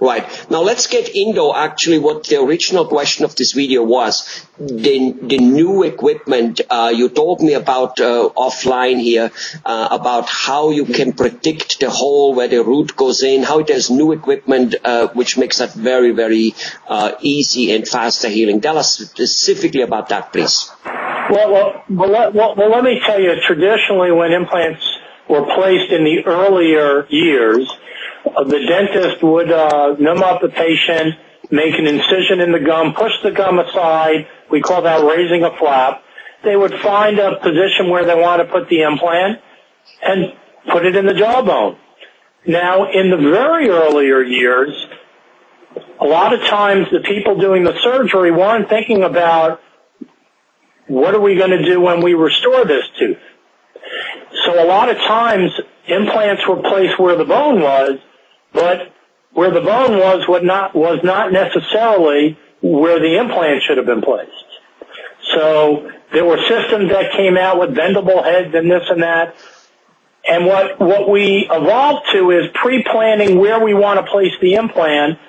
Right. Now let's get into actually what the original question of this video was. The new equipment, you told me about offline here, about how you can predict the hole where the root goes in, how there's new equipment which makes that very, very easy and faster healing. Tell us specifically about that, please. Well, let me tell you, traditionally when implants were placed in the earlier years, the dentist would numb up the patient, make an incision in the gum, push the gum aside. We call that raising a flap. They would find a position where they want to put the implant and put it in the jawbone. Now, in the very earlier years, a lot of times the people doing the surgery weren't thinking about what are we going to do when we restore this tooth. So a lot of times implants were placed where the bone was, but where the bone was not necessarily where the implant should have been placed. So there were systems that came out with bendable heads and this and that. And what we evolved to is pre-planning where we want to place the implant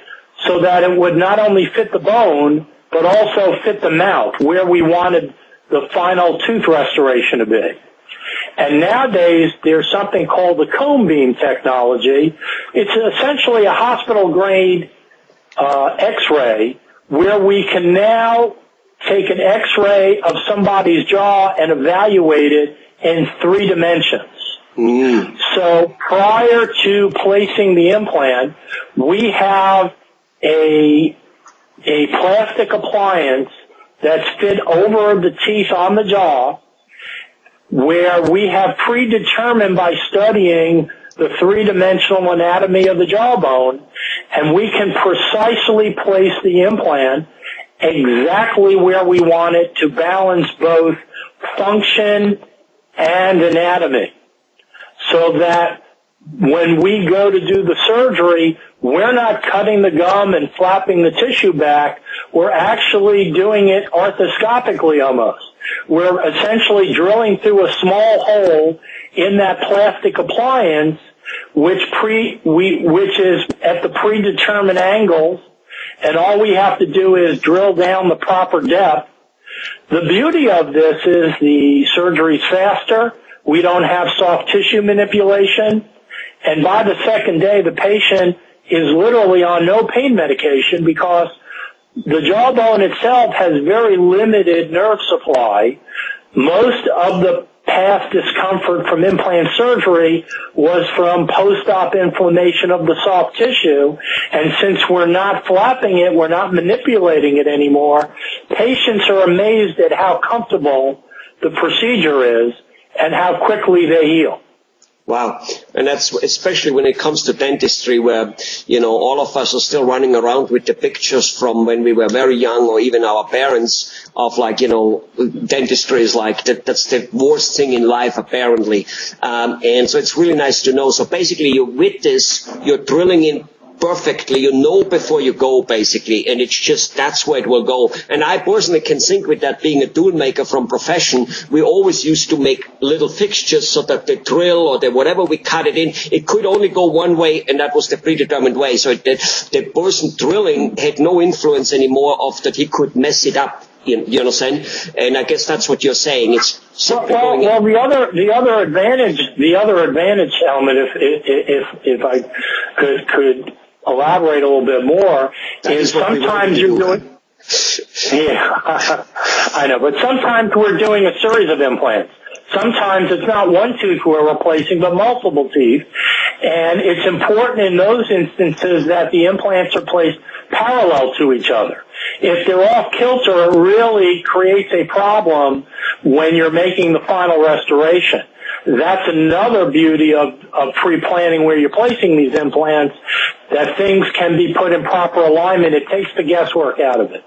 so that it would not only fit the bone, but also fit the mouth, where we wanted the final tooth restoration to be. And nowadays, there's something called the cone beam technology. It's essentially a hospital-grade X-ray where we can now take an X-ray of somebody's jaw and evaluate it in 3 dimensions. So prior to placing the implant, we have a plastic appliance that's fit over the teeth on the jaw, where we have predetermined by studying the 3-dimensional anatomy of the jawbone, and we can precisely place the implant exactly where we want it to balance both function and anatomy, so that when we go to do the surgery, we're not cutting the gum and flapping the tissue back. We're actually doing it arthroscopically almost. We're essentially drilling through a small hole in that plastic appliance, which is at the predetermined angles, and all we have to do is drill down the proper depth. The beauty of this is the surgery's faster. We don't have soft tissue manipulation. And by the second day, the patient is literally on no pain medication because the jawbone itself has very limited nerve supply. Most of the past discomfort from implant surgery was from post-op inflammation of the soft tissue. And since we're not flapping it, we're not manipulating it anymore, patients are amazed at how comfortable the procedure is and how quickly they heal. Wow. And that's especially when it comes to dentistry where, all of us are still running around with the pictures from when we were very young or even our parents of dentistry is like that's the worst thing in life apparently. And so it's really nice to know. So basically with this, you're drilling in perfectly, before you go, basically, and it's just that's where it will go. And I personally can think with that being a tool maker from profession, we always used to make little fixtures so that the drill or whatever we cut it in, it could only go one way, and that was the predetermined way. So the person drilling had no influence anymore of that he could mess it up. You understand? And I guess that's what you're saying. It's the other advantage element, if I could elaborate a little bit more, is sometimes you're doing. Yeah, I know, but sometimes we're doing a series of implants. Sometimes it's not one tooth we're replacing, but multiple teeth. And it's important in those instances that the implants are placed parallel to each other. If they're off kilter, it really creates a problem when you're making the final restoration. That's another beauty of pre-planning where you're placing these implants, that things can be put in proper alignment. It takes the guesswork out of it.